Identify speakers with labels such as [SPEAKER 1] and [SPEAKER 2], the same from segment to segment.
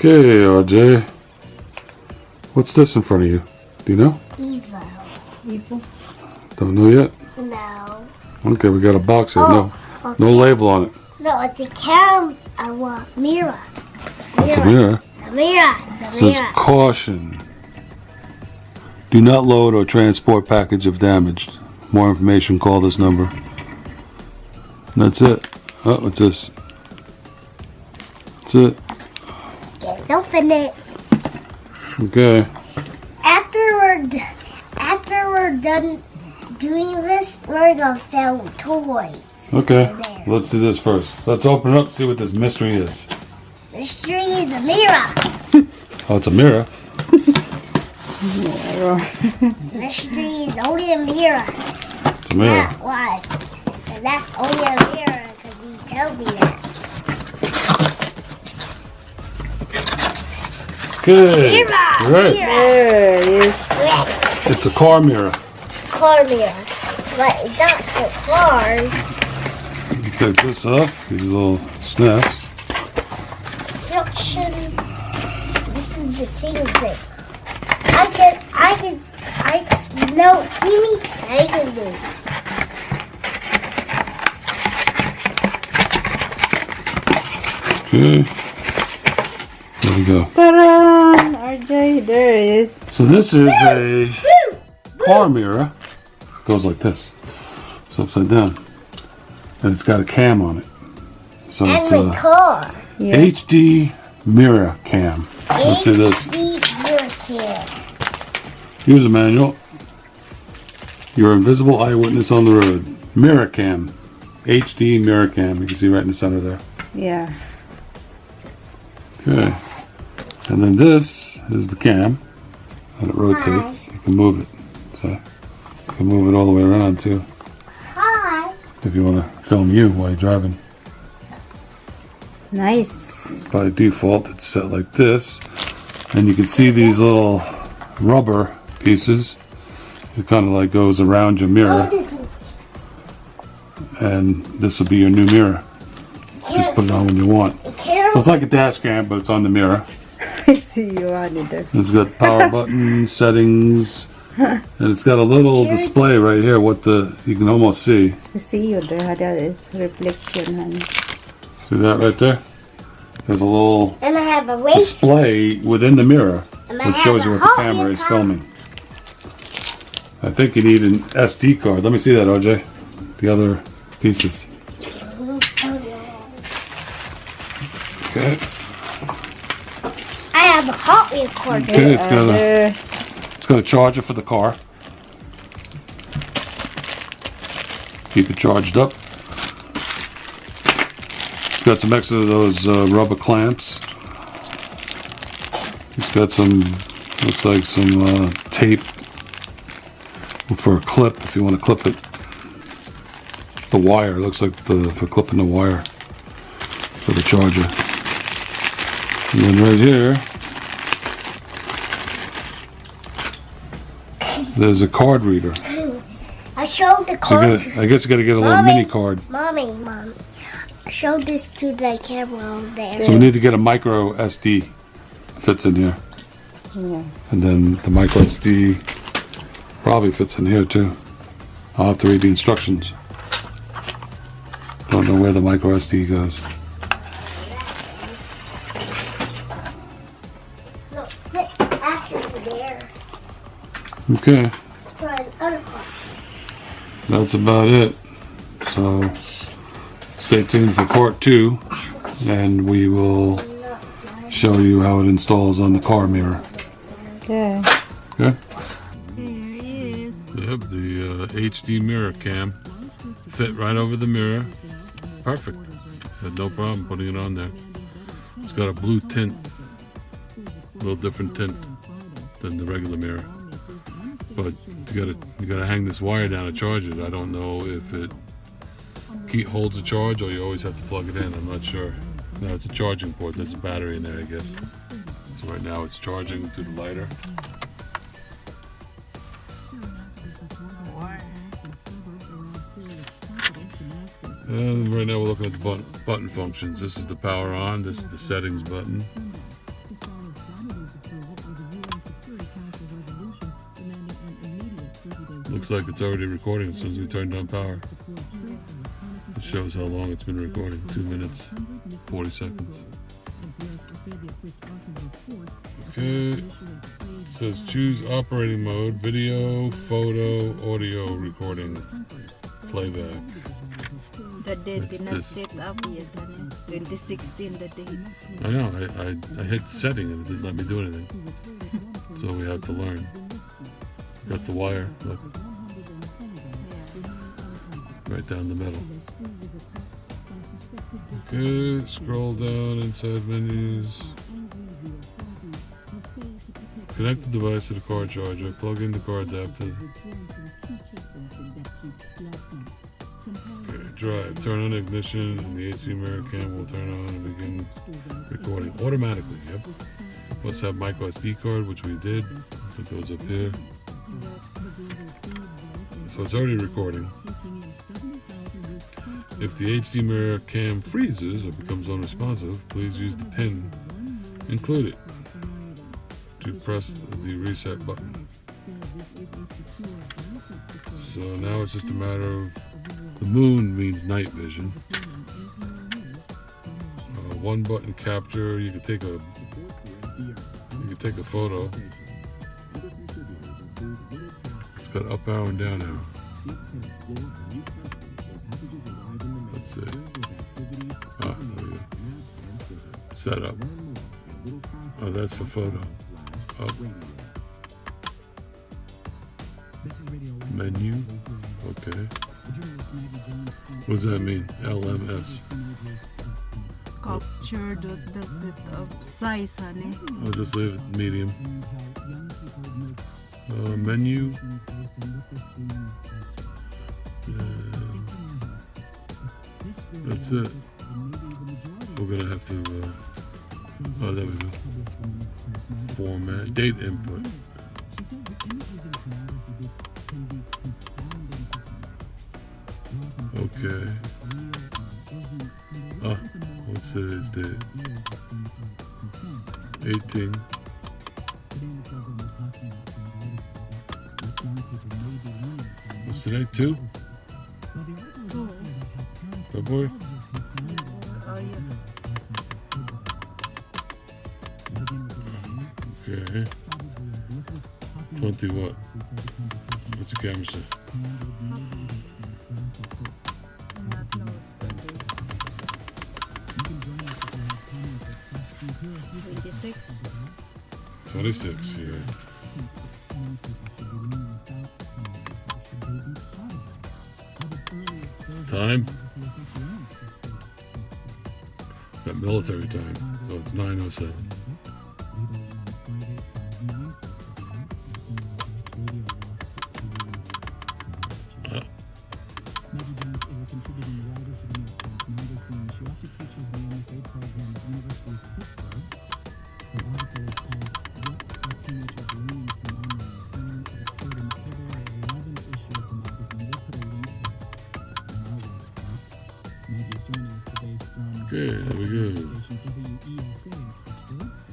[SPEAKER 1] Okay, RJ. What's this in front of you? Do you know?
[SPEAKER 2] Evil.
[SPEAKER 1] Don't know yet?
[SPEAKER 2] No.
[SPEAKER 1] Okay, we got a box here.
[SPEAKER 2] Oh,
[SPEAKER 1] No label on it.
[SPEAKER 2] No, it's a mirror.
[SPEAKER 1] It's a mirror.
[SPEAKER 2] The mirror.
[SPEAKER 1] It says caution. Do not load or transport package if damaged. More information, call this number. And that's it. Oh, what's this? That's it.
[SPEAKER 2] Just open it.
[SPEAKER 1] Okay.
[SPEAKER 2] After we're done doing this, we're gonna film toys.
[SPEAKER 1] Okay. Let's do this first. Let's open it up and see what this mystery is.
[SPEAKER 2] Mystery is a mirror.
[SPEAKER 1] Oh, it's a mirror.
[SPEAKER 2] Mystery is only a mirror.
[SPEAKER 1] It's a mirror.
[SPEAKER 2] Why? And that's only a mirror because he told me that.
[SPEAKER 1] Good.
[SPEAKER 2] Mirror.
[SPEAKER 1] Right.
[SPEAKER 2] Mirror.
[SPEAKER 3] Yes.
[SPEAKER 1] It's a car mirror.
[SPEAKER 2] Car mirror. But it's not for cars.
[SPEAKER 1] You take this off. These little snaps.
[SPEAKER 2] Instructions. This is the things that no, see me? I can do.
[SPEAKER 1] Okay. There we go.
[SPEAKER 3] Ta-da! RJ, there it is.
[SPEAKER 1] So this is a car mirror. It goes like this. It's upside down. And it's got a cam on it. So
[SPEAKER 2] And
[SPEAKER 1] it's
[SPEAKER 2] my
[SPEAKER 1] a
[SPEAKER 2] car.
[SPEAKER 3] Yeah.
[SPEAKER 1] HD mirror cam. Let's see this.
[SPEAKER 2] HD mirror cam.
[SPEAKER 1] User manual. Your invisible eyewitness on the road. Mirror cam. HD mirror cam. You can see right in the center there.
[SPEAKER 3] Yeah.
[SPEAKER 1] Okay. And then this is the cam. And it rotates. You can move it. So you can move it all the way around too.
[SPEAKER 2] Hi.
[SPEAKER 1] If you want to film you while you're driving.
[SPEAKER 3] Nice.
[SPEAKER 1] By default it's set like this. And you can see these little rubber pieces. It kind of like goes around your mirror. And this will be your new mirror. Just put it on when you want. So it's like a dash cam, but it's on the mirror.
[SPEAKER 3] I see you on it.
[SPEAKER 1] It's got power button, settings, and it's got a little display right here. You can almost see.
[SPEAKER 3] I see you there. That is reflection. And
[SPEAKER 1] See that right there? There's a little
[SPEAKER 2] And I have a race.
[SPEAKER 1] display within the mirror
[SPEAKER 2] And I
[SPEAKER 1] that
[SPEAKER 2] have
[SPEAKER 1] shows you
[SPEAKER 2] a
[SPEAKER 1] what the
[SPEAKER 2] Hot
[SPEAKER 1] camera
[SPEAKER 2] Wheels
[SPEAKER 1] is filming. I think you need an SD card. Let me see that, RJ. The other pieces. Okay.
[SPEAKER 2] I have a Hot Wheels cord.
[SPEAKER 1] Okay, it's got a
[SPEAKER 3] there.
[SPEAKER 1] It's got a charger for the car. Keep it charged up. It's got some extra of those rubber clamps. It's got some, looks like some tape for a clip if you want to clip it. The wire, looks like for clipping the wire for the charger. And then right here, there's a card reader.
[SPEAKER 2] I showed the
[SPEAKER 1] So
[SPEAKER 2] card.
[SPEAKER 1] I guess you got to get a little mini card.
[SPEAKER 2] Mommy. I showed this to the camera over there.
[SPEAKER 1] So we need to get a micro SD. Fits in here.
[SPEAKER 3] Yeah.
[SPEAKER 1] And then the micro SD probably fits in here too. I'll have to read the instructions. Don't know where the micro SD goes.
[SPEAKER 2] No, actually there.
[SPEAKER 1] Okay,
[SPEAKER 2] For another part.
[SPEAKER 1] that's about it. So stay tuned for part 2 and we will show you how it installs on the car mirror.
[SPEAKER 3] There.
[SPEAKER 1] Okay?
[SPEAKER 3] There he is.
[SPEAKER 1] Yep, the HD mirror cam fit right over the mirror. Perfect. Had no problem putting it on there. It's got a blue tint, a little different tint than the regular mirror. But you gotta hang this wire down to charge it. I don't know if it holds a charge or you always have to plug it in. I'm not sure. No, it's a charging port. There's a battery in there, I guess. So right now it's charging through the lighter. And right now we're looking at the button functions. This is the power on, this is the settings button. looks like it's already recording as soon as we turned on power. It shows how long it's been recording. 2 minutes, 40 seconds. Okay. It says choose operating mode, video, photo, audio recording, playback.
[SPEAKER 3] The date
[SPEAKER 1] What's
[SPEAKER 3] did not
[SPEAKER 1] this?
[SPEAKER 3] set up yet, honey. 2016 the date.
[SPEAKER 1] I know, I hit setting and it didn't let me do anything. So we have to learn. Got the wire, look, right down the middle. Okay, scroll down inside menus. Connect the device to the car charger, plug in the car adapter. Okay, drive, turn on ignition, and the HD mirror cam will turn on and begin recording automatically. Yep. Must have micro SD card, which we did. It goes up here. So it's already recording. If the HD mirror cam freezes or becomes unresponsive, please use the pin included to press the reset button. So now it's just a matter of, the moon means night vision. One button capture, you can take a photo. It's got up arrow and down arrow. That's it. Ah, there we go. Setup. Oh, that's for photo. Up. Menu. Okay. What does that mean? LMS.
[SPEAKER 3] Capture the set of size, honey.
[SPEAKER 1] I'll just leave it medium. Menu. That's it. We're gonna have to. Oh, there we go. Format. Date input. Okay. Ah, what's today's date? 18. What's today? 2? February?
[SPEAKER 3] Oh, yeah.
[SPEAKER 1] Okay. 20 what? What's the camera say?
[SPEAKER 3] Not knows the date. 26.
[SPEAKER 1] 26, yeah. Time? That military time. So it's 9:07. Okay, there we go.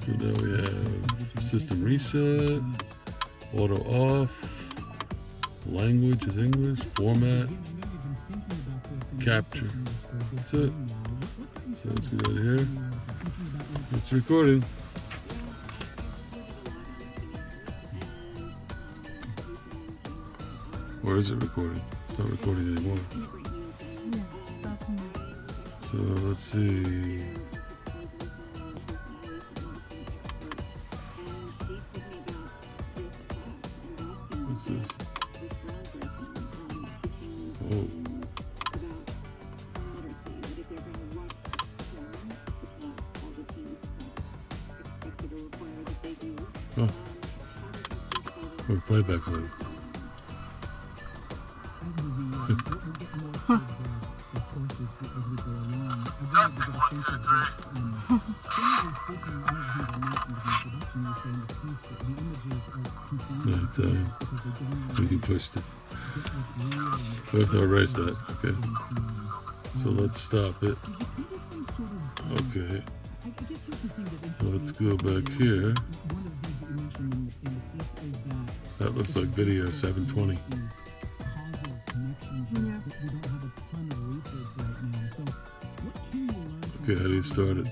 [SPEAKER 1] So now we have system reset, auto off, language is English, format, capture. That's it. So let's get out of here. It's recording. Or is it recording? It's not recording anymore.
[SPEAKER 3] Stop now.
[SPEAKER 1] So let's see. What's this? Oh. Oh. We're playback mode.
[SPEAKER 4] Testing 1, 2, 3.
[SPEAKER 1] Right, we can push it. We have to erase that. Okay. So let's stop it. Okay. Let's go back here. That looks like video 720.
[SPEAKER 3] Yeah.
[SPEAKER 1] Okay, how do you start it?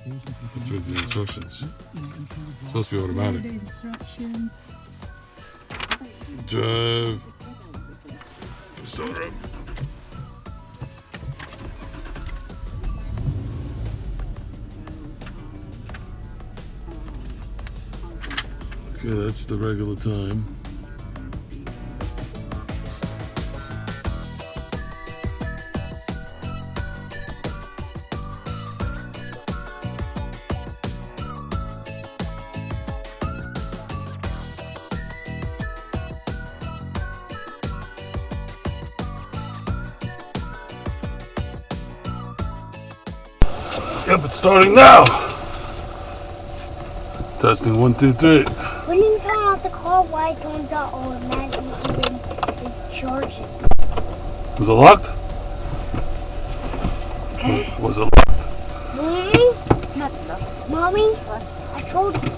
[SPEAKER 1] Let's read the instructions. It's supposed to be
[SPEAKER 3] What are
[SPEAKER 1] automatic.
[SPEAKER 3] the instructions?
[SPEAKER 1] Drive. Start up. Okay, that's the regular time. Yep, it's starting now. Testing 1, 2, 3.
[SPEAKER 2] When you turn off the car, why it turns out automatically even is charging?
[SPEAKER 1] Was it locked? Was it locked?
[SPEAKER 2] Mommy? Mommy? I told you